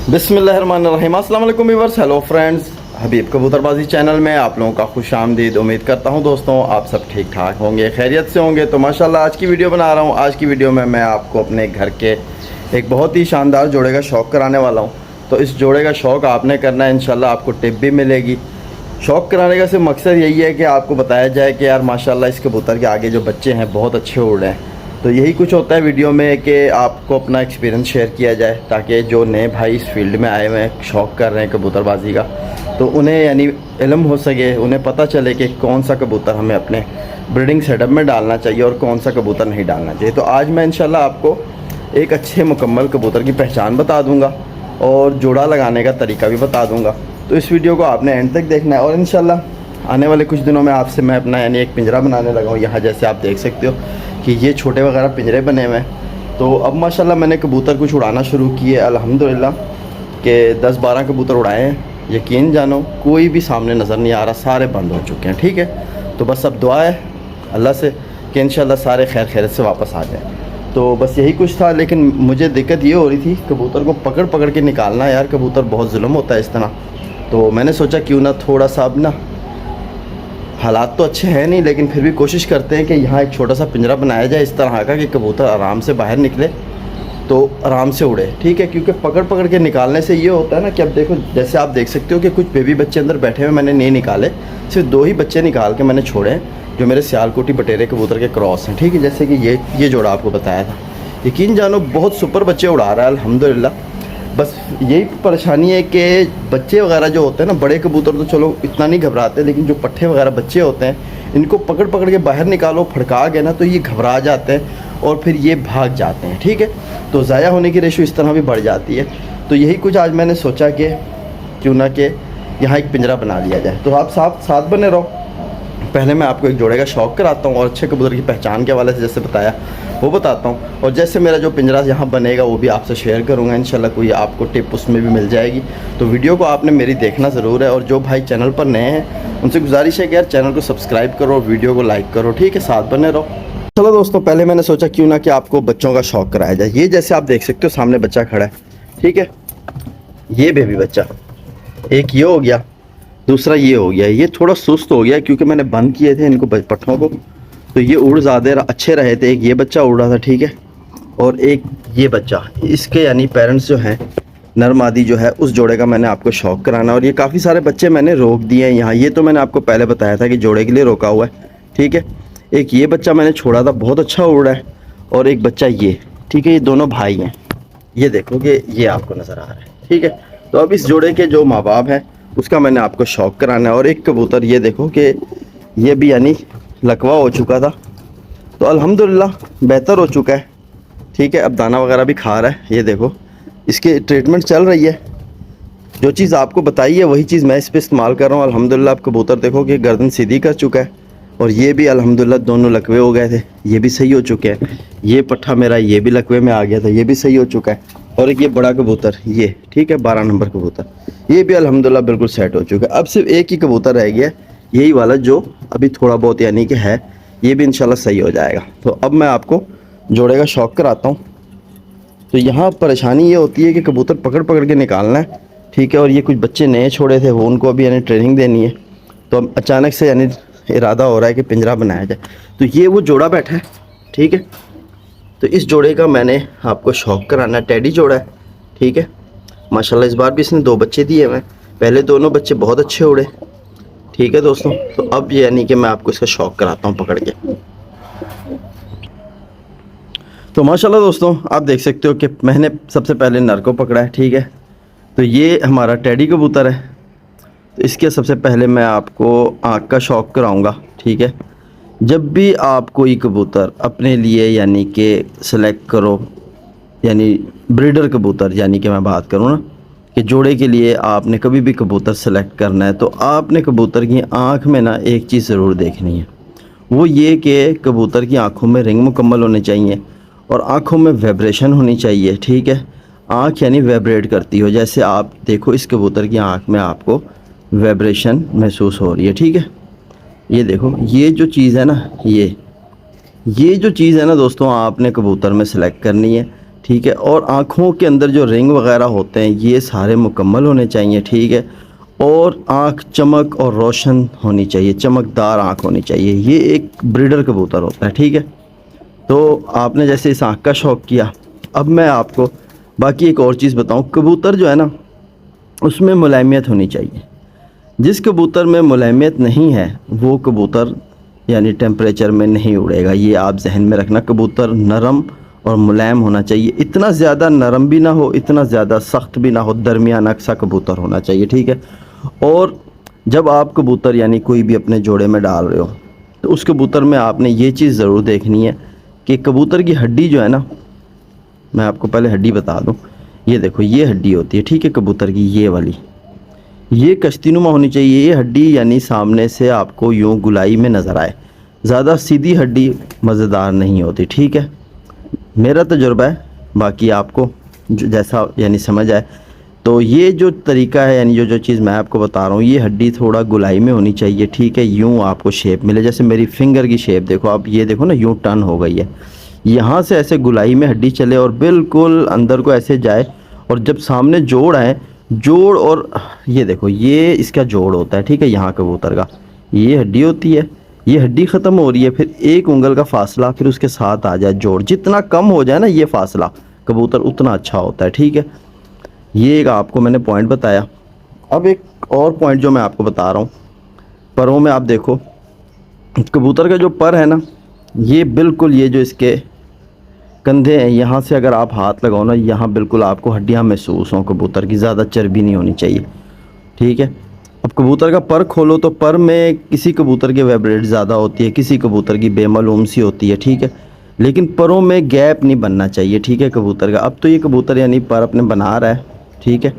बिस्मिल्लाहिर्रहमानिर्रहीम। अस्सलाम वालेकुम व्यूअर्स, हेलो फ्रेंड्स, हबीब कबूतरबाजी चैनल में आप लोगों का खुश आमदीद। उम्मीद करता हूं दोस्तों आप सब ठीक ठाक होंगे, खैरियत से होंगे। तो माशाल्लाह आज की वीडियो बना रहा हूं। आज की वीडियो में मैं आपको अपने घर के एक बहुत ही शानदार जोड़े का शौक़ कराने वाला हूँ। तो इस जोड़े का शौक़ आपने करना है, इंशाल्लाह आपको टिप भी मिलेगी। शौक़ कराने का सिर्फ मकसद यही है कि आपको बताया जाए कि यार माशाल्लाह इस कबूतर के आगे जो बच्चे हैं बहुत अच्छे उड़ रहे हैं। तो यही कुछ होता है वीडियो में कि आपको अपना एक्सपीरियंस शेयर किया जाए, ताकि जो नए भाई इस फील्ड में आए हुए हैं, शौक़ कर रहे हैं कबूतरबाजी का, तो उन्हें यानी इल्म हो सके, उन्हें पता चले कि कौन सा कबूतर हमें अपने ब्रीडिंग सेटअप में डालना चाहिए और कौन सा कबूतर नहीं डालना चाहिए। तो आज मैं इंशाल्लाह आपको एक अच्छे मुकम्मल कबूतर की पहचान बता दूँगा और जोड़ा लगाने का तरीका भी बता दूँगा। तो इस वीडियो को आपने एंड तक देखना है। और इंशाल्लाह आने वाले कुछ दिनों में आपसे मैं अपना यानी एक पिंजरा बनाने लगा हूँ। यहाँ जैसे आप देख सकते हो कि ये छोटे वगैरह पिंजरे बने हुए हैं। तो अब माशाल्लाह मैंने कबूतर कुछ उड़ाना शुरू किए अल्हम्दुलिल्लाह के 10-12 कबूतर उड़ाए हैं। यकीन जानो कोई भी सामने नज़र नहीं आ रहा, सारे बंद हो चुके हैं। ठीक है, तो बस अब दुआ है अल्लाह से कि इंशाल्लाह सारे खैर खैरियत से वापस आ जाएँ। तो बस यही कुछ था, लेकिन मुझे दिक्कत ये हो रही थी कबूतर को पकड़ पकड़ के निकालना। यार कबूतर बहुत जुल्म होता है इस तरह। तो मैंने सोचा क्यों ना थोड़ा सा, अब ना हालात तो अच्छे हैं नहीं, लेकिन फिर भी कोशिश करते हैं कि यहाँ एक छोटा सा पिंजरा बनाया जाए इस तरह का कि कबूतर आराम से बाहर निकले तो आराम से उड़े। ठीक है, क्योंकि पकड़ पकड़ के निकालने से ये होता है ना कि अब देखो जैसे आप देख सकते हो कि कुछ बेबी बच्चे अंदर बैठे हुए मैंने नहीं निकाले, सिर्फ 2 ही बच्चे निकाल के मैंने छोड़े हैं जो मेरे सियालकोटी बटेरे कबूतर के क्रॉस हैं। ठीक है, जैसे कि ये जोड़ा आपको बताया था। यकीन जानो बहुत सुपर बच्चे उड़ा रहा है अल्हम्दुलिल्लाह। बस यही परेशानी है कि बच्चे वगैरह जो होते हैं ना, बड़े कबूतर तो चलो इतना नहीं घबराते, लेकिन जो पट्ठे वगैरह बच्चे होते हैं इनको पकड़ पकड़ के बाहर निकालो, फड़का गए ना तो ये घबरा जाते हैं और फिर ये भाग जाते हैं। ठीक है, तो ज़ाया होने की रेशो इस तरह भी बढ़ जाती है। तो यही कुछ आज मैंने सोचा कि क्यों ना कि यहाँ एक पिंजरा बना लिया जाए। तो आप साथ बने रहो। पहले मैं आपको एक जोड़े का शौक़ कराता हूँ और अच्छे कबूतर की पहचान के हवाले से जैसे बताया वो बताता हूँ, और जैसे मेरा जो पिंजरा यहाँ बनेगा वो भी आपसे शेयर करूँगा। इंशाल्लाह कोई आपको टिप उसमें भी मिल जाएगी। तो वीडियो को आपने मेरी देखना ज़रूर है। और जो भाई चैनल पर नए हैं उनसे गुजारिश है कि यार चैनल को सब्सक्राइब करो और वीडियो को लाइक करो। ठीक है, साथ बने रहो। चलो दोस्तों, पहले मैंने सोचा क्यों ना कि आपको बच्चों का शौक़ कराया जाए। ये जैसे आप देख सकते हो सामने बच्चा खड़ा है। ठीक है, ये बेबी बच्चा, एक ये हो गया, दूसरा ये हो गया। ये थोड़ा सुस्त हो गया क्योंकि मैंने बंद किए थे इनको पट्ठों को, तो ये उड़ ज़्यादा अच्छे रहे थे। एक ये बच्चा उड़ रहा था, ठीक है, और एक ये बच्चा, इसके यानी पेरेंट्स जो हैं नर मादी जो है उस जोड़े का मैंने आपको शौक़ कराना। और ये काफ़ी सारे बच्चे मैंने रोक दिए हैं यहाँ। ये तो मैंने आपको पहले बताया था कि जोड़े के लिए रोका हुआ है। ठीक है, एक ये बच्चा मैंने छोड़ा था, बहुत अच्छा उड़ रहा है, और एक बच्चा ये। ठीक है, ये दोनों भाई हैं। ये देखो कि ये आपको नज़र आ रहा है। ठीक है, तो अब इस जोड़े के जो माँ बाप हैं उसका मैंने आपको शौक़ कराना है। और एक कबूतर ये देखो कि ये भी यानी लकवा हो चुका था, तो अल्हम्दुलिल्लाह बेहतर हो चुका है। ठीक है, अब दाना वगैरह भी खा रहा है। ये देखो इसकी ट्रीटमेंट चल रही है। जो चीज़ आपको बताई है वही चीज़ मैं इस पर इस्तेमाल कर रहा हूँ। अल्हम्दुलिल्लाह अब कबूतर देखो कि गर्दन सीधी कर चुका है, और ये भी अल्हम्दुलिल्लाह दोनों लकवे हो गए थे, ये भी सही हो चुके हैं। ये पट्ठा मेरा ये भी लकवे में आ गया था, ये भी सही हो चुका है। और एक ये बड़ा कबूतर ये, ठीक है, 12 नंबर कबूतर, ये भी अल्हम्दुलिल्लाह बिल्कुल सेट हो चुका है। अब सिर्फ एक ही कबूतर रह गया, यही वाला जो अभी थोड़ा बहुत यानी कि है, ये भी इंशाल्लाह सही हो जाएगा। तो अब मैं आपको जोड़े का शौक़ कराता हूँ। तो यहाँ परेशानी ये होती है कि कबूतर पकड़ पकड़ के निकालना है। ठीक है, और ये कुछ बच्चे नए छोड़े थे वो उनको अभी यानी ट्रेनिंग देनी है। तो अब अचानक से यानी इरादा हो रहा है कि पिंजरा बनाया जाए। तो ये वो जोड़ा बैठा है। ठीक है, तो इस जोड़े का मैंने आपको शौक़ कराना है। टेडी जोड़ा है। ठीक है, माशाल्लाह इस बार भी इसने 2 बच्चे दिए हुए। पहले दोनों बच्चे बहुत अच्छे उड़े। ठीक है दोस्तों, तो अब यानी कि मैं आपको इसका शौक़ कराता हूँ पकड़ के। तो माशाल्लाह दोस्तों आप देख सकते हो कि मैंने सबसे पहले नर को पकड़ा है। ठीक है, तो ये हमारा टेडी कबूतर है। तो इसके सबसे पहले मैं आपको आँख का शौक़ कराऊँगा। ठीक है, जब भी आप कोई कबूतर अपने लिए यानी कि सेलेक्ट करो, यानी ब्रीडर कबूतर यानी कि मैं बात करूँ ना कि जोड़े के लिए आपने कभी भी कबूतर सेलेक्ट करना है, तो आपने कबूतर की आँख में ना एक चीज़ ज़रूर देखनी है, वो ये कि कबूतर की आँखों में रिंग मुकम्मल होने चाहिए और आँखों में वाइब्रेशन होनी चाहिए। ठीक है, आँख यानी वाइब्रेट करती हो। जैसे आप देखो इस कबूतर की आँख में आपको वाइब्रेशन महसूस हो रही है। ठीक है, ये देखो ये जो चीज़ है ना, ये जो चीज़ है ना दोस्तों, आपने कबूतर में सेलेक्ट करनी है। ठीक है। और आँखों के अंदर जो रिंग वगैरह होते हैं ये सारे मुकम्मल होने चाहिए, ठीक है। और आँख चमक और रोशन होनी चाहिए, चमकदार आँख होनी चाहिए। ये एक ब्रीडर कबूतर होता है, ठीक है। तो आपने जैसे इस आँख का शौक़ किया, अब मैं आपको बाकी एक और चीज़ बताऊँ। कबूतर जो है ना, उसमें मुलायमियत होनी चाहिए। जिस कबूतर में मुलायमियत नहीं है वो कबूतर यानी टेम्परेचर में नहीं उड़ेगा। ये आप जहन में रखना। कबूतर नरम और मुलायम होना चाहिए, इतना ज़्यादा नरम भी ना हो, इतना ज़्यादा सख्त भी ना हो, दरमियाना सा कबूतर होना चाहिए, ठीक है। और जब आप कबूतर यानी कोई भी अपने जोड़े में डाल रहे हो तो उस कबूतर में आपने ये चीज़ ज़रूर देखनी है कि कबूतर की हड्डी जो है ना, मैं आपको पहले हड्डी बता दूं। ये देखो, ये हड्डी होती है, ठीक है, कबूतर की ये वाली, ये कश्तीनुमा होनी चाहिए। ये हड्डी यानी सामने से आपको यूँ गुलाई में नज़र आए। ज़्यादा सीधी हड्डी मज़ेदार नहीं होती, ठीक है। मेरा तजुर्बा है, बाकी आपको जैसा यानी समझ आए। तो ये जो तरीका है यानी जो चीज़ मैं आपको बता रहा हूँ, ये हड्डी थोड़ा गुलाई में होनी चाहिए, ठीक है। यूँ आपको शेप मिले, जैसे मेरी फिंगर की शेप देखो आप, ये देखो ना, यूँ टर्न हो गई है। यहाँ से ऐसे गुलाई में हड्डी चले और बिल्कुल अंदर को ऐसे जाए। और जब सामने जोड़ आए, जोड़ और ये देखो, ये इसका जोड़ होता है, ठीक है। यहाँ कबूतर का ये हड्डी होती है, ये हड्डी ख़त्म हो रही है, फिर एक उंगल का फासला, फिर उसके साथ आ जाए जोड़। जितना कम हो जाए ना ये फासला, कबूतर उतना अच्छा होता है, ठीक है। ये एक आपको मैंने पॉइंट बताया। अब एक और पॉइंट जो मैं आपको बता रहा हूँ, परों में आप देखो, कबूतर का जो पर है ना, ये बिल्कुल, ये जो इसके कंधे हैं, यहाँ से अगर आप हाथ लगाओ ना, यहाँ बिल्कुल आपको हड्डियाँ महसूस हों कबूतर की। ज़्यादा चर्बी नहीं होनी चाहिए, ठीक है। अब कबूतर का पर खोलो तो पर में किसी कबूतर के वाइब्रेट ज़्यादा होती है, किसी कबूतर की बेमालूम सी होती है, ठीक है। लेकिन परों में गैप नहीं बनना चाहिए, ठीक है, कबूतर का। अब तो ये कबूतर यानी पर अपने बना रहा है, ठीक है।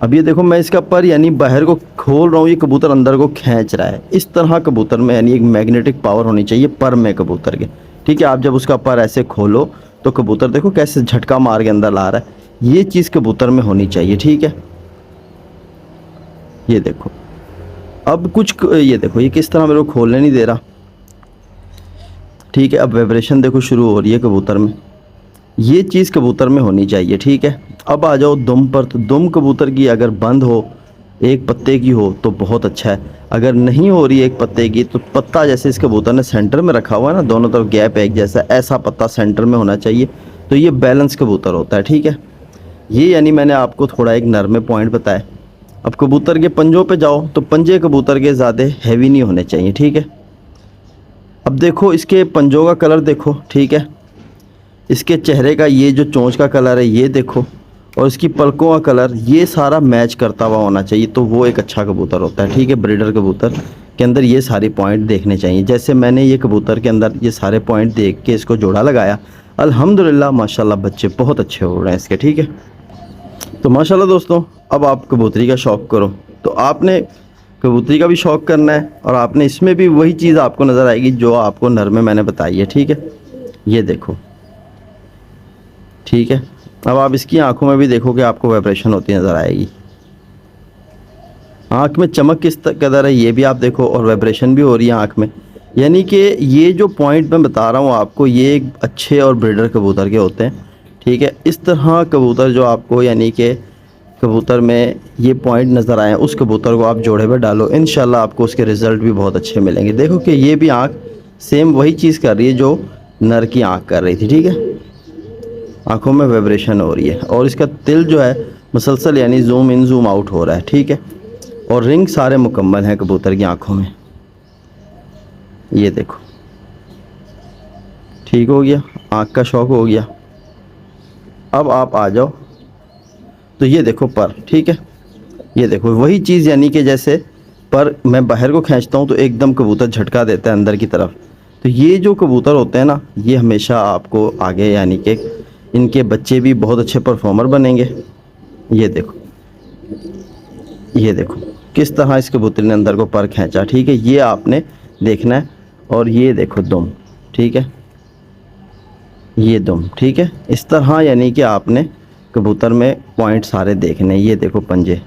अब ये देखो, मैं इसका पर यानी बाहर को खोल रहा हूँ, ये कबूतर अंदर को खींच रहा है। इस तरह कबूतर में यानी एक मैग्नेटिक पावर होनी चाहिए पर में कबूतर के, ठीक है। आप जब उसका पर ऐसे खोलो तो कबूतर देखो कैसे झटका मार के अंदर ला रहा है। ये चीज़ कबूतर में होनी चाहिए, ठीक है। ये देखो, अब कुछ ये देखो, ये किस तरह मेरे को खोलने नहीं दे रहा, ठीक है। अब वाइब्रेशन देखो शुरू हो रही है कबूतर में। ये चीज़ कबूतर में होनी चाहिए, ठीक है। अब आ जाओ दुम पर। तो दुम कबूतर की अगर बंद हो, एक पत्ते की हो तो बहुत अच्छा है। अगर नहीं हो रही एक पत्ते की तो पत्ता जैसे इस कबूतर ने सेंटर में रखा हुआ है ना, दोनों तरफ गैप एक जैसा, ऐसा पत्ता सेंटर में होना चाहिए। तो ये बैलेंस कबूतर होता है, ठीक है। ये यानी मैंने आपको थोड़ा एक नरमे पॉइंट बताया। अब कबूतर के पंजों पे जाओ तो पंजे कबूतर के ज़्यादा हैवी नहीं होने चाहिए, ठीक है। अब देखो इसके पंजों का कलर देखो, ठीक है। इसके चेहरे का ये जो चोंच का कलर है ये देखो, और इसकी पलकों का कलर, ये सारा मैच करता हुआ होना चाहिए। तो वो एक अच्छा कबूतर होता है, ठीक है। ब्रीडर कबूतर के अंदर ये सारे पॉइंट देखने चाहिए। जैसे मैंने ये कबूतर के अंदर ये सारे पॉइंट देख के इसको जोड़ा लगाया, अल्हम्दुलिल्लाह माशाल्लाह बच्चे बहुत अच्छे हो रहे हैं इसके, ठीक है। तो माशाल्लाह दोस्तों, अब आप कबूतरी का शौक़ करो तो आपने कबूतरी का भी शौक़ करना है, और आपने इसमें भी वही चीज़ आपको नज़र आएगी जो आपको नर में मैंने बताई है, ठीक है। ये देखो, ठीक है। अब आप इसकी आंखों में भी देखो कि आपको वाइब्रेशन होती नज़र आएगी। आंख में चमक किस कदर है ये भी आप देखो, और वाइब्रेशन भी हो रही है आंख में। यानी कि ये जो पॉइंट मैं बता रहा हूँ आपको, ये एक अच्छे और ब्रीडर कबूतर के होते हैं, ठीक है। इस तरह कबूतर जो आपको यानी कि कबूतर में ये पॉइंट नज़र आए, उस कबूतर को आप जोड़े पे डालो, इंशाल्लाह आपको उसके रिज़ल्ट भी बहुत अच्छे मिलेंगे। देखो कि ये भी आँख सेम वही चीज़ कर रही है जो नर की आँख कर रही थी, ठीक है। आँखों में वाइब्रेशन हो रही है, और इसका तिल जो है मुसलसल यानी जूम इन जूम आउट हो रहा है, ठीक है। और रिंग सारे मुकम्मल हैं कबूतर की आँखों में। ये देखो, ठीक हो गया, आँख का शौक़ हो गया। अब आप आ जाओ तो ये देखो पर, ठीक है। ये देखो वही चीज़, यानी कि जैसे पर मैं बाहर को खींचता हूँ तो एकदम कबूतर झटका देता है अंदर की तरफ। तो ये जो कबूतर होते हैं ना, ये हमेशा आपको आगे यानी कि इनके बच्चे भी बहुत अच्छे परफॉर्मर बनेंगे। ये देखो, ये देखो किस तरह इस कबूतर ने अंदर को पर खींचा, ठीक है। ये आपने देखना है। और ये देखो दुम, ठीक है, ये दुम, ठीक है। इस तरह यानी कि आपने कबूतर में पॉइंट सारे देखने। ये देखो पंजे,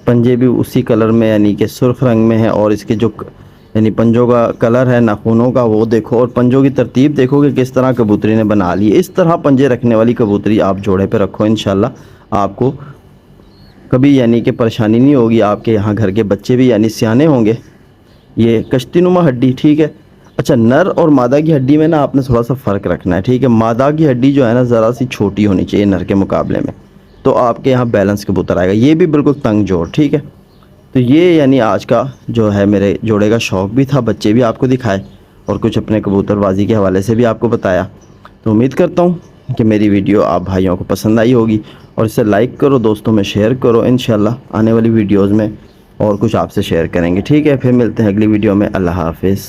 पंजे भी उसी कलर में यानी कि सुर्ख रंग में है, और इसके जो यानी पंजों का कलर है, नाखूनों का वो देखो, और पंजों की तरतीब देखो कि किस तरह कबूतरी ने बना ली है। इस तरह पंजे रखने वाली कबूतरी आप जोड़े पे रखो, इंशाल्लाह आपको कभी यानी कि परेशानी नहीं होगी। आपके यहाँ घर के बच्चे भी यानी सियाने होंगे। ये कश्तीनुमा हड्डी, ठीक है। अच्छा, नर और मादा की हड्डी में ना आपने थोड़ा सा फ़र्क रखना है, ठीक है। मादा की हड्डी जो है ना ज़रा सी छोटी होनी चाहिए नर के मुकाबले में, तो आपके यहाँ बैलेंस कबूतर आएगा। ये भी बिल्कुल तंग जोड़, ठीक है। तो ये यानी आज का जो है मेरे जोड़े का शौक़ भी था, बच्चे भी आपको दिखाए और कुछ अपने कबूतरबाजी के हवाले से भी आपको बताया। तो उम्मीद करता हूँ कि मेरी वीडियो आप भाइयों को पसंद आई होगी, और इसे लाइक करो, दोस्तों में शेयर करो। इंशाल्लाह आने वाली वीडियोज़ में और कुछ आपसे शेयर करेंगे, ठीक है। फिर मिलते हैं अगली वीडियो में। अल्लाह हाफिज़।